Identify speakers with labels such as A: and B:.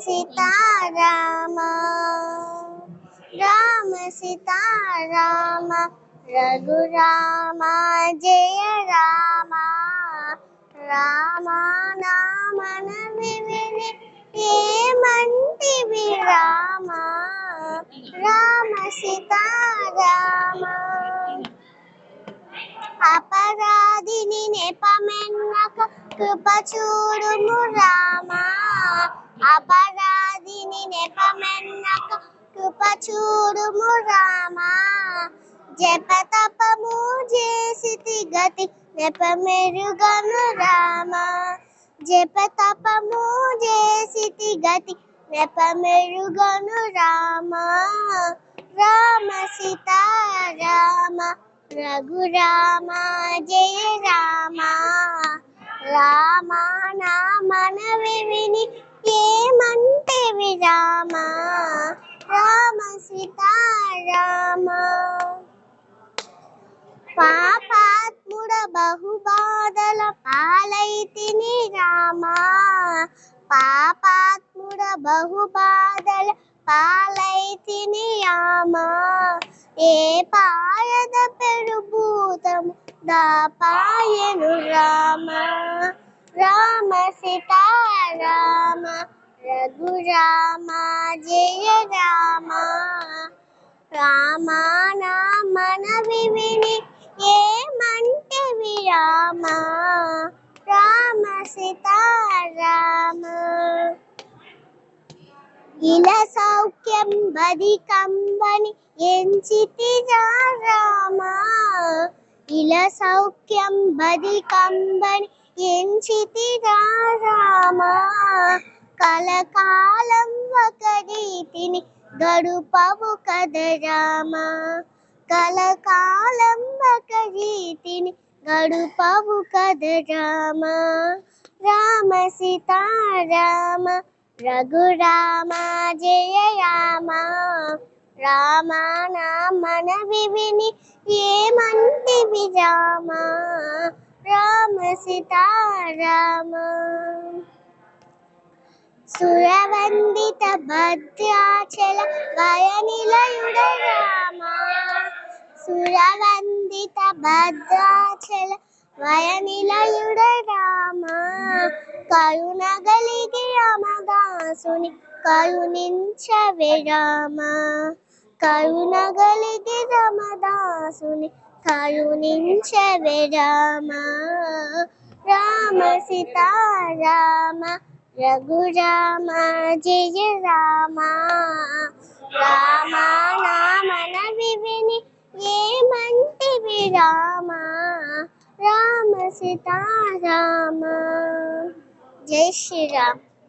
A: సీతారామ రామ సీతారామ రఘురామ జయ రామ రామ నామన విని ఏమంటివి రామ రామ సీతారామ అపరాధిని నెపమెన్నక కృప చూడుము రామ అపరాధిని నెపమెన్నక కృప చూడుము రామ జపతపము చేసితి గతి నెపమెరుగను రామ జపతపము చేసితి గతి నెపమెరుగను రామ రామ సీతారామ రఘురామ జయ రామ రామ నామన విని ఏమంటివి రామ రామ సీతారామ పాపాత్ముడ బహుబాధల పాలైతిని రామ పాపాత్ముడ బహుబాధల పాలైతిని రామ ఏ పాయద పెరుభూతము దాపాయను రామ రామ సీతారామ రఘురామ జయ రామ రామ నామన విని ఏమంటివి రామ రామ సీతారామ ఇలా సౌఖ్యం బది కంబని ఎంచితి రామ ఇలా సౌఖ్యం బది కంబని ఎంచితి రామ కలకాలం ఒక రీతిని గడుపవు కద రామ కలకాలం ఒక రీతిని గడుపవు కద రామ రామ సీతారామ రఘురామ జయ రామ రామ నామన విని ఏమంటివి రామ రామ సీతారామ సురవందిత భద్రాచల వయనిలయుడ రామ సురవందిత భద్రాచల వయనిలయుడ రామ కరుణగలిగి రామదాసుని కరుణించవే రామ కరుణగలిగి రామదాసుని కరుణించవే రామ రామ సీతారామ రఘురామ జయ రామ రామ నామన విని ఏమంటివి రామ రామ సీతారామ జై శ్రీరామ్.